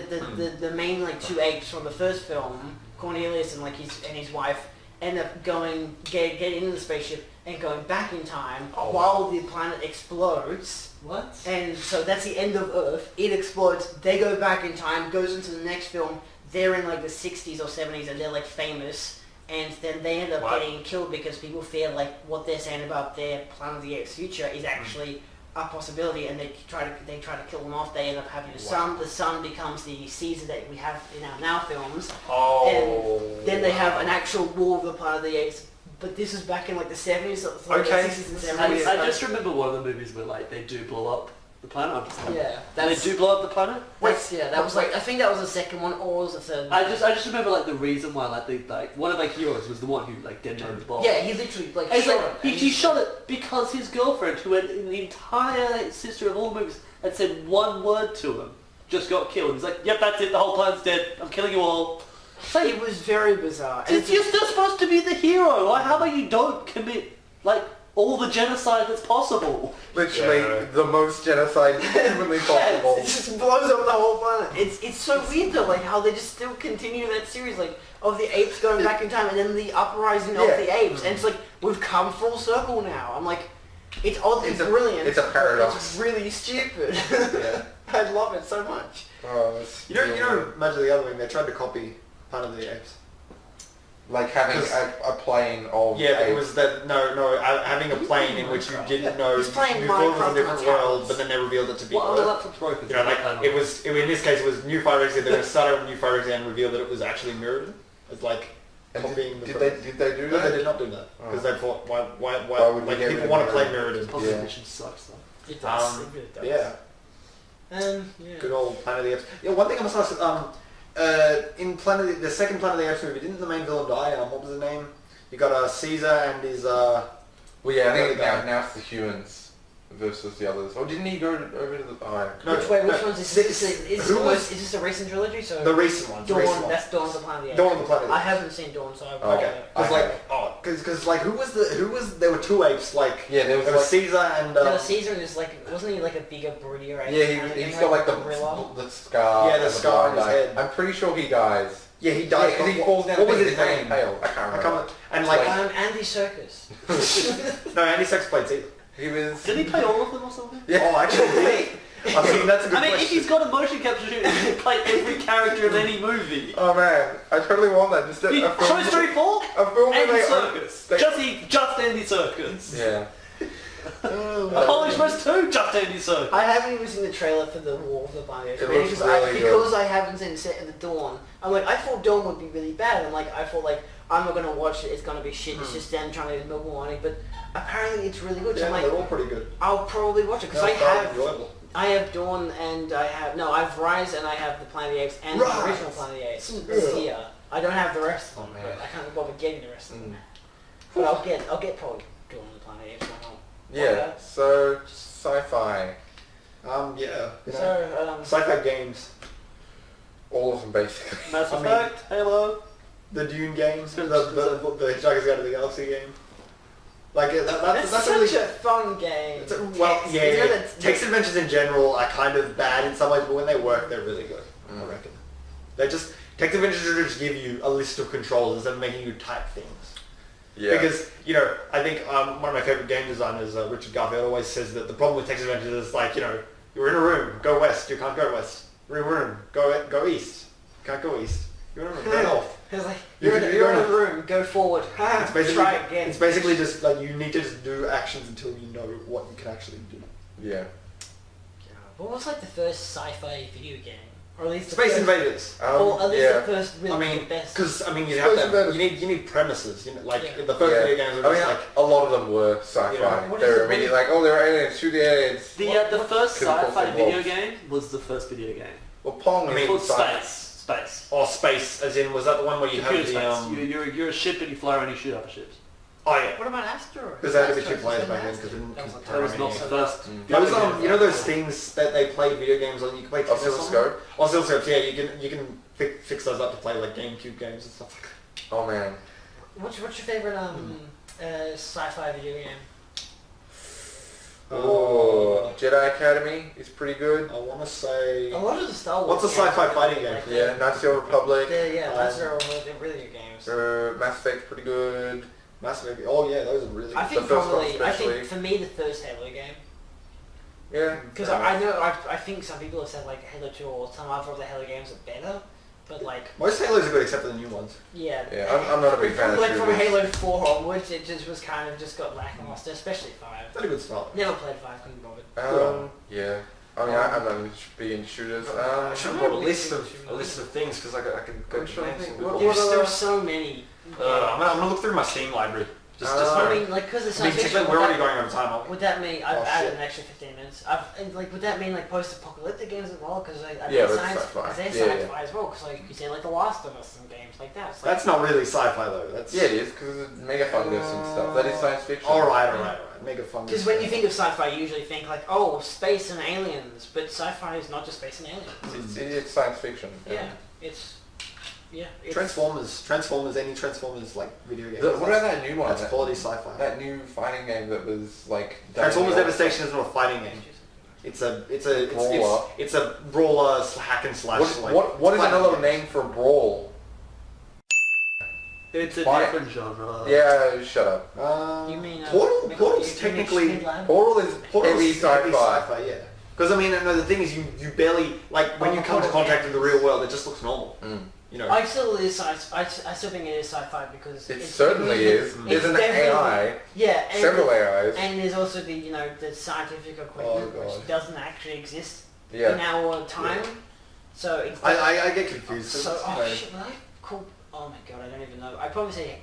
the main like two apes from the first film, Cornelius and like his wife, end up get into the spaceship and going back in time while the planet explodes. What? And so that's the end of Earth. It explodes. They go back in time. Goes into the next film. They're in like the 60s or 70s and they're like famous. and then they end up What? getting killed because people fear like what they're saying about their Planet of the Apes future is actually a possibility, and they try to kill them off. They end up having a son. The son becomes the Caesar that we have in our now films. Oh. Then they have an actual war of the Planet of the Apes. But this is back in like the 70s, so like Okay. the 60s and 70s. I just remember one of the movies where like they do blow up the planet. I'm just like, Yeah, they do blow up the planet. that was like I think that was the second one, or was the third. I just remember like the reason why like one of their heroes was the one who like detonated the bomb. Yeah, he literally like And it's shot like, it. he shot it because his girlfriend, who had in the entire history of all movies had said one word to him, just got killed. He's like, yep, that's it, the whole planet's dead, I'm killing you all. It was very bizarre. And You're still supposed to be the hero. Like, how about you don't commit, like, all the genocide that's possible? Literally Yeah. the most genocide humanly possible. it just blows up the whole planet. It's so weird though, like how they just still continue that series, like of the apes going back in time, and then the uprising of Yeah. the apes, and it's like we've come full circle now. I'm like, it's oddly brilliant. it's a paradox. but It's really stupid. Yeah. I love it so much. Oh, it's You know, real. imagine the other thing. They tried to copy Planet of the Apes. Like having 'Cause- a plane of Yeah, but it apes. was that having a plane in which you didn't know He's playing you thought it was a Minecraft different on world, tablets. but then they revealed it to be. Well, the Earth. laptop's broken. You know, like in this case, it was New Fire Exit. They're going to start out with New Fire Exit and reveal that it was actually mirrored. It's like And copying the. did they do No, that? they did not do that because Oh. they thought why Why would we like get rid people of want to play mirrored? mirrored. Possible Yeah. mission sucks though. It does. Um, It really does. Yeah, Yeah. good old Planet of the Apes. Yeah, one thing I must ask. In the second Planet of the Apes movie, didn't the main villain die? What was his name? You got Caesar and his. Well, yeah, I think the other guy. now it's the humans versus the others. Or didn't he go over to the? Oh, No, Which way? Which no, one's this? this- Is who this was- is this a recent trilogy? So The recent ones. The recent Dawn. ones. That's Dawn of the Planet of the Apes. Dawn of the Planet of the I Apes. haven't seen Dawn, so I Okay. Because like who was there were two apes like Yeah, there was there was like Caesar and No, Caesar is like, wasn't he like a bigger, broodier ape? yeah, he's got like gorilla. the scar. Yeah, the and scar on blind his eye. head. I'm pretty sure he dies. yeah he died because he falls down. What was and his he's name? impaled. I can't I remember. can't, and like Andy Serkis. no Andy Serkis played Caesar. He was. Did he play all of them or something? Yeah. Oh, actually, did he? I mean that's a good I mean, if question. he's got a motion capture shoot, he can play every character in any movie. Oh man, I totally want that. Just a film. Toy Story 4? A film where Andy they. Serkis. Just Andy Serkis. Yeah. Apollo Express 2, just Andy Serkis. I haven't even seen the trailer for the War of the Planet It looks because really because I haven't seen Set in the Dawn. I'm like, I thought Dawn would be really bad, and like I thought like I'm not gonna watch it. It's gonna be shit. It's just them trying to milk money. But apparently it's really good. So Yeah, I'm they're like, all pretty good. I'll probably watch it because They're all I enjoyable. have Dawn and I have Rise and I have the Planet of the Apes and Rise! the original Planet of the Apes. Yeah. It's here. I don't have the rest of them, Oh, but man. I can't bother getting the rest of them. Mm. But I'll get probably Dawn of the Planet of the Apes. Why not? Yeah. So sci-fi, Yeah, you know, So sci-fi games, all of them basically. Mass I mean- Effect, Halo. the Dune games, the Good. Hitchhiker's Guide to the Galaxy game. Like that's that's such really. a fun game. Well, Text, yeah, you know yeah. that- Text adventures in general are kind of bad in some ways, but when they work, they're really good. I Mm. reckon. They just text adventures just give you a list of controls instead of making you type things. Yeah. Because I think one of my favorite game designers, Richard Garfield, always says that the problem with text adventures is like you're in a room, go west, you can't go west. You're in a room, go east, you can't go east. You're in a room, go north. It's like You you're, can- in, you're you're in in a room. Go forward. It's basically Try again. It's basically just like you need to just do actions until you know what you can actually do. Yeah. What was like the first sci-fi video game, or at least the Space first, Invaders. or at least yeah. the first really I mean, best. because you Space have to. Invaders. You need premises. Like Yeah. the first Yeah. video games I were mean, just like. a lot of them were sci-fi. Yeah. What They is were it- what immediately is- like, oh, they're aliens, shoot the aliens. The first Could've sci-fi also video evolved. game was the first video game. Well, Pong I is mean, Called sci-fi. Space. Or space, as in, was that the one where you Computer have space. the You're a ship and you fly around and you shoot other ships. Oh yeah. What about Asteroid? Because they had to be two Asteroid, players isn't back then. it Because Asteroid? That was like That was not the first. Those those things that they played video games on. You can play tennis on them. Oscilloscope. Oscilloscopes, yeah. You can fix those up to play like GameCube games and stuff like that. Oh man. What's your favorite sci-fi video game? Oh, Jedi Academy is pretty good. I want to say. A lot of the Star Wars. What's a sci-fi games are fighting really game? like Yeah, Knights of the Republic. that's their really good games. Mass Effect's pretty good. Mass Effect. Oh yeah, those are really. I Good. think the first one probably. I especially. think for me the first Halo game. Yeah. Because I know I think some people have said like Halo 2 or some other of the Halo games are better, But like, Most Halos are good except for the new ones. yeah. Yeah, I'm not a big fan of Like from shooters. Halo 4 onwards, it just was kind of just got lackluster, especially 5. That's a good start. Never played 5, couldn't bother. Yeah. I mean, I'm not going to be in shooters. I should have brought a list of things because I can go I'm to trying to names. think. and What- Google. There's so many. I'm gonna look through my Steam library. Just I mean, like, because it's I mean, science fiction, we're already going over time, aren't we? would that mean I've Oh, added shit. an extra 15 minutes? And like, would that mean like post-apocalyptic games as well? Because I Yeah, think that's science, sci-fi. cause they're Yeah, sci-fi as well. Because like you say, like The Last of Us and games like that. It's like, That's not really sci-fi though. That's Yeah, it is, because it's mega fungus and stuff. That is science fiction. All right. Mega fun. because when you think of sci-fi, you usually think like, oh, space and aliens. But sci-fi is not just space and aliens. It's science fiction. Yeah, it's it's, Transformers, any Transformers like video games. What about that new one? That's quality sci-fi. That new fighting game that was like... Transformers done- Devastation is not a fighting game. It's a Brawler. it's a brawler hack and slash. What is fighting another game. name for brawl? It's a Fire. different genre. Yeah, shut up. You mean Portal? you Portal's mean technically Schmid-Lab? Portal is Portal's heavy technically sci-fi. yeah. Because I mean, no, the thing is, you barely like when you come to Portal, contact yeah. with the real world, it just looks normal. Mm. You know. I still think it is sci-fi because It certainly is. There's an definitely- AI, Yeah, and several AIs. And there's also the scientific equipment Oh, God. which doesn't actually exist in Yeah. our time. So it's I get confused. so It's, you oh know, shit, well, cool. Oh my god, I don't even know. I'd probably say,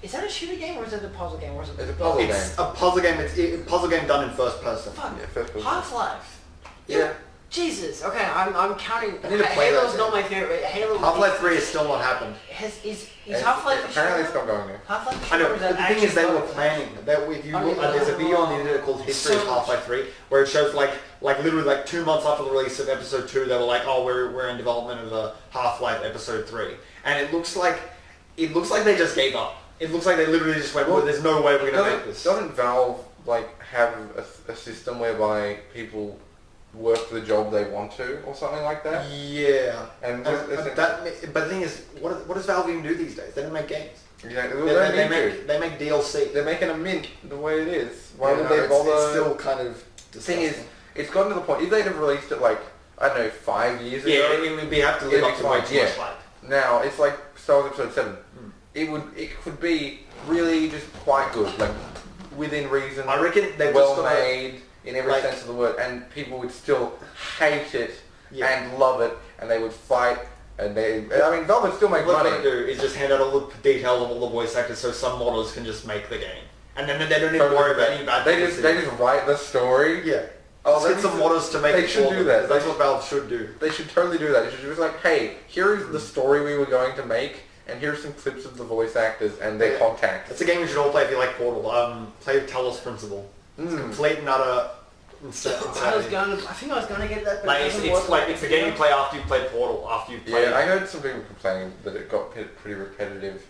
is that a shooter game or is it a puzzle game or is it? It's a puzzle game. It's a puzzle game. It's a puzzle game done in first person. Fuck. Yeah, first person. Half-Life. Yeah. Jesus. Okay, I'm counting. I need to play Halo's that not game. my favorite. Halo. Half-Life 3 has still not happened. Is And Half-Life? Apparently it's not going there. Half-Life. I know, or is but that the thing is they action were focused? planning that if you Oh, look, yeah. there's a video on the internet called History of So Half-Life 3 where it shows like literally like 2 months after the release of episode 2 they were like, oh we're in development of a Half-Life episode 3 and it looks like they just gave up. It looks like they literally just went, well, there's no way we're gonna make this. Doesn't Valve like have a system whereby people work the job they want to or something like that? Yeah. And But the thing is, what does Valve even do these days? They don't make games. yeah, They make DLC. They're making a mint the way it is. Why Yeah, would no, they bother? It's still kind of The thing is, disgusting. it's gotten to the point, if they'd have released it like, I don't know, 5 years Yeah, ago, it would be have to live it'd up be to way fine, too yeah. much hype. now it's like Star Wars Episode 7. It could be really just quite good, like within reason, I reckon they've well just got to, made in every like- sense of the word, and people would still hate it Yeah. and love it, and they would fight, and I mean, Valve would still make what money. they do is just hand out all the details of all the voice actors so some modders can just make the game. And then they don't even worry about any bad They publicity. just write the story. Yeah. Oh, Just get some modders to make they it should for do them, that. 'cause That's what Valve should do. They should totally do that. You should just like, hey, here is the story we were going to make, and here's some clips of the voice actors and their Yeah. contacts. It's a game you should all play if you like Portal. Play Talos Principle. It's Mm. complete and utter I insanity. think I was gonna get that, but Like it it's, doesn't it's work like it's the game you play after you play Portal. After you play. Yeah, I heard some people complaining that it got pretty repetitive,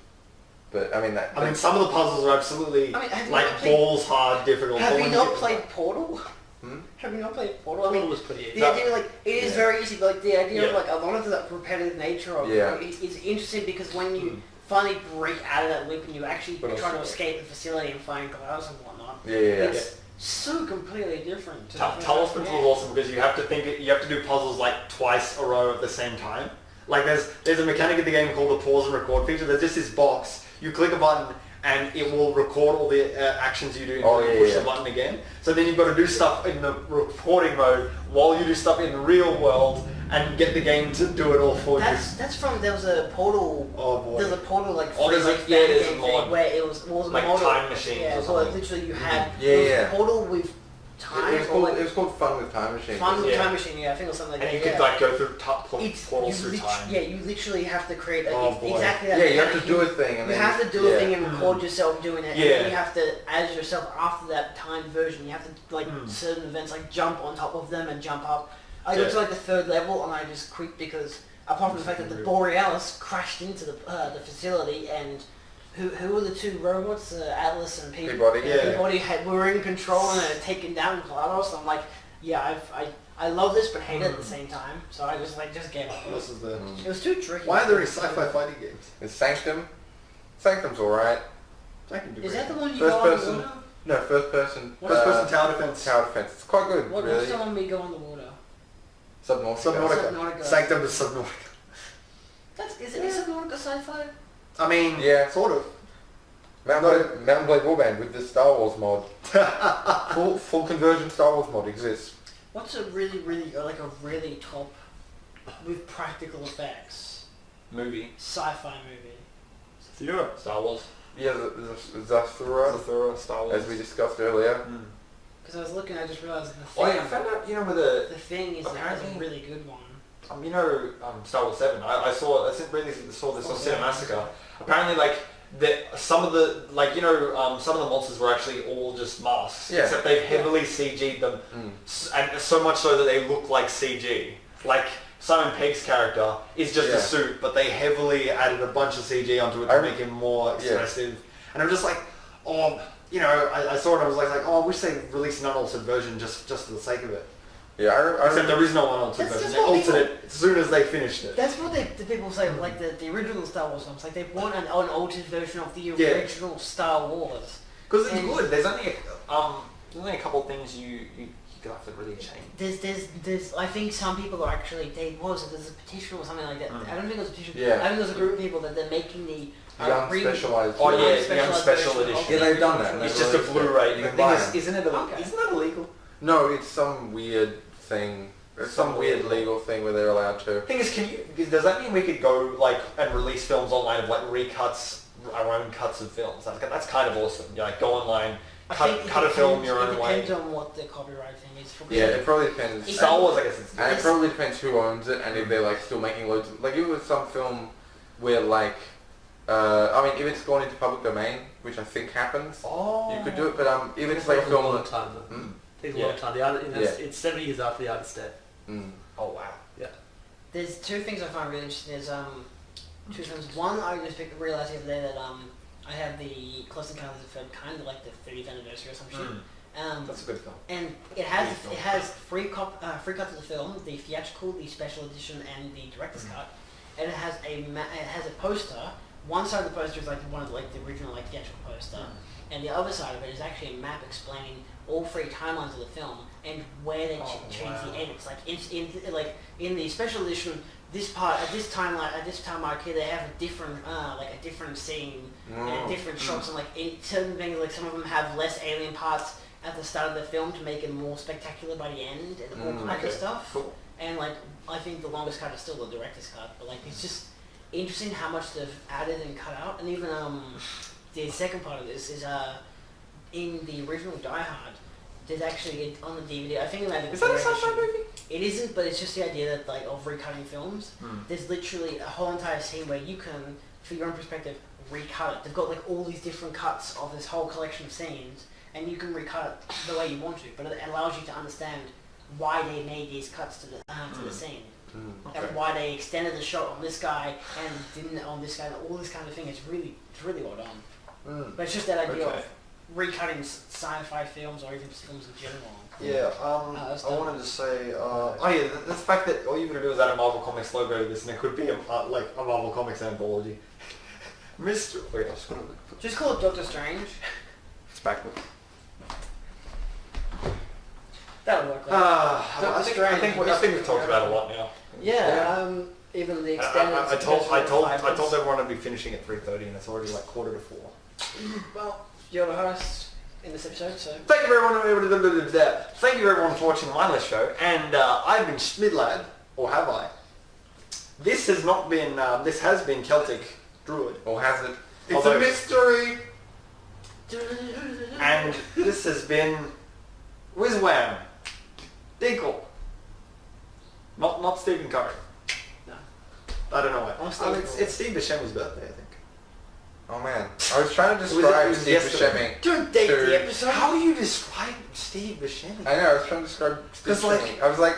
but I mean that. I mean, some of the puzzles are absolutely I mean, have you like not played- balls hard difficult. Have but you when not get- played Portal? Hmm? Have you not played Portal? I Portal mean, was pretty easy. the idea, like, it is Yeah. very easy, but like the idea of Yeah. like a lot of the repetitive nature of Yeah. it is interesting because when you finally break out of that loop and you actually But try to also- escape the facility and find clouds and whatnot, Yeah. it's so completely different. To Talos Principle is awesome because you have to do puzzles like twice a row at the same time. Like there's a mechanic in the game called the pause and record feature. There's just this box. You click a button and it will record all the actions you do and Oh, you yeah, push yeah. the button again. So then you've got to do stuff in the recording mode while you do stuff in the real world and get the game to do it all for you. That's from there was a Portal. Oh boy. There's a Portal like Oh, there's free, like- yeah, there's a fan game mod. thing where it was Like model, time machines Yeah, or so like something. literally you had Yeah, it was yeah. Portal with time It was or called like Fun with Time Machine. fun with Yeah. time machine. Yeah, I think it was something like And that. you could yeah. like go through It's portals you through time. Yeah, you literally have to create Oh, it's boy. exactly that. Yeah, you have mechanic. to do a thing, and You then have to do a yeah. thing and record yourself doing it, and Yeah. then you have to add yourself after that timed version. You have to like certain events, like jump on top of them and jump up. I got Yeah. to like the third level and I just quit because apart from the fact that the Borealis crashed into the facility and who were the two robots, Atlas and Peabody. Yeah. Peabody were in control and had taken down GLaDOS. I'm like, yeah, I love this but hate it at the same time. So I just gave up. This is the. It was too tricky. Why are there any sci-fi fighting games? It's Sanctum. Sanctum's alright. I can do Is it. that the one you First go on the person. water? No, first person. First person tower defense. Tower defense. It's quite good, What's really. the one we go on the water? Subnautica. Subnautica. Subnautica. Sanctum is Subnautica. sci-fi? I mean, Yeah. sort of. Mountain Blade Warband with the Star Wars mod. full conversion Star Wars mod exists. What's a really, like a really top, with practical effects, Movie. sci-fi movie? Zathura. Star Wars. Yeah, Zathura, Zathura, Star Wars. as we discussed earlier. Mm. Because I was looking, I just realised the Oh thing, yeah, I found out, you know, with the the thing is Apparently- a really good one. you know, Star Wars 7. I saw this on Cinemassacre. Apparently, like, some of the, like, you know, some of the monsters were actually all just masks. Yeah. Except they've heavily CG'd them, and so much so that they look like CG. Like, Simon Pegg's character is just Yeah. a suit, but they heavily added a bunch of CG onto it to make him more expressive. And I'm just like, oh, you know, I saw it and I was like, oh, I wish they released an unaltered version just for the sake of it. Yeah, I Except there is no unaltered That's version. just They what altered people- it as soon as they finished it. That's what the people say, like the original Star Wars films, like they want an altered version of the Yeah. original Star Wars. Because it's And- good. There's only a couple of things you could have to really change. There's I think some people are actually, there's a petition or something like that. I don't think it was a petition. Yeah. I think there's a group of people that they're making the Young specialized. Oh yeah, Unspecialized the young special version of edition. Yeah, they've done that. original It's They've just a released it. Blu-ray. You The can thing buy is, them. isn't it illegal? No, it's some weird thing. It's some weird legal thing where they're allowed to. Thing is, does that mean we could go like and release films online of like recuts, our own cuts of films? That's kind of awesome. You like go online, I think cut a film your own It way. depends on what the copyright thing is. For Yeah, it probably depends. Star Wars, I guess it's And it probably depends who owns it and if they're like still making loads of, like if it was some film where like, I mean if it's gone into public domain, which I think happens, Oh. you could do it, but if it's It like a takes a long film time though. Mm. Takes a long Yeah. time. The art, Yeah. it's 70 years after the artist dead. Oh wow. There's two things I find really interesting. There's two things. One, I just realised the other day that I have the Close Encounters of the Third Kind, like the 30th anniversary or some shit. That's a good film. And it has free cuts of the film, the theatrical, the special edition, and the director's cut. And it has a poster. One side of the poster is like one of the original theatrical poster, and the other side of it is actually a map explaining all three timelines of the film and where they change the edits. Like in the special edition, this part at this timeline at this time mark here, they have a different a different scene and different shots, and in certain things, like some of them have less alien parts at the start of the film to make it more spectacular by the end and all kinds of stuff. Cool. And I think the longest cut is still the director's cut, but it's just interesting how much they've added and cut out. And even the second part of this is in the original Die Hard, there's actually on the DVD. I think Is that a sci-fi movie? It isn't, but it's just the idea that of recutting films. There's literally a whole entire scene where you can, for your own perspective, recut it. They've got all these different cuts of this whole collection of scenes, and you can recut it the way you want to. But it allows you to understand why they made these cuts to the scene. And why they extended the shot on this guy and didn't on this guy, and all this kind of thing. It's really well done. But it's just that idea of recutting sci-fi films or even films in general. Yeah, that's I done. wanted to say, the fact that all you've got to do is add a Marvel Comics logo to this, and it could be a Marvel Comics anthology. Mr. Wait, I was gonna Just call it Doctor Strange. it's backwards. That'll work. I think we've talked about it a lot now. Yeah. Even the extended. I told special everyone I'd be finishing at 3:30, and it's already like 3:45. Well, you're the host in this episode, so. Thank you everyone for watching the Mindless Show, and I've been Schmidlad, or have I? This has not been. This has been Celtic Druid, Or has it? It's Although- a mystery! and this has been Whizwham, Dinkle, not Stephen Curry. No. I don't know why. I'm Stephen It's Steve Buscemi's birthday, I think. Oh man. I was trying to It describe was Steve yesterday. Buscemi. Don't date Sure. the episode. How do you describe Steve Buscemi? I know, I was trying to describe Steve 'Cause, like- Buscemi. I was like,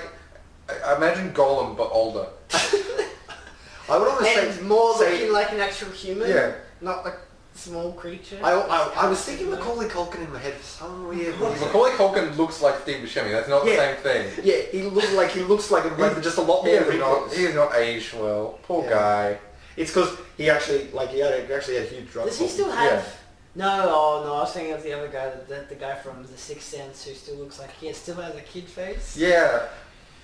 I imagine Golem but older. I would almost And say more say- looking like an actual human. Yeah. Not like a small creature. I was thinking Macaulay Culkin in my head for some weird reason. Macaulay Culkin looks like Steve Buscemi. That's not the Yeah. same thing. Yeah, he looks like just a lot He more has not, wrinkles. he has not aged well. Poor Yeah. guy. It's because he actually had a huge drug Does he problem. still have? Yeah. No, I was thinking of the other guy, the guy from The Sixth Sense, who still looks like he still has a kid face. Yeah.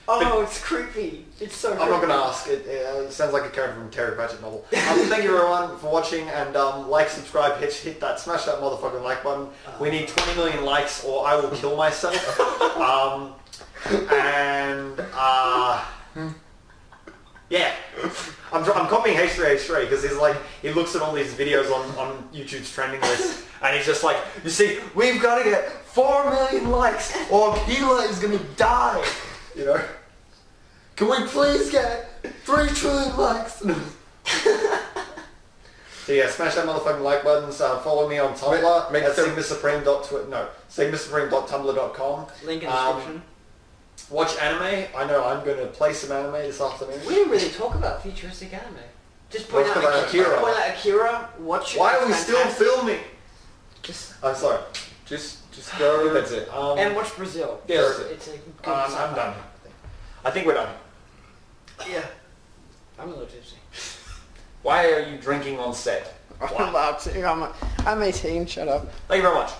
Oh, it's creepy. It's so creepy. I'm not going to ask. It sounds like a character from a Terry Pratchett novel. Thank you everyone for watching, and like, subscribe, hit that, smash that motherfucking like button. We need 20 million likes or I will kill myself. Yeah. I'm copying H3H3 because he's like, he looks at all these videos on YouTube's trending list and he's just like, you see, we've got to get 4 million likes or Gila is going to die. You know? Can we please get 3 trillion likes? So yeah, smash that motherfucking like buttons. Follow me on Tumblr at sigmasupreme.tumblr.com. Link in the description. Watch anime. I know I'm going to play some anime this afternoon. We didn't really talk about futuristic anime. Just point Let's out talk about Akira. Akira. Point out Akira. Watch it. Why are it's we still fantastic. filming? Just I'm sorry. Just I think go. that's it. and watch Brazil. Yeah, that's it. It's a good I'm sci-fi. done. I think we're done. Yeah. I'm a little tipsy. Why are you drinking on set? I'm allowed to. I'm 18. Shut up. Thank you very much.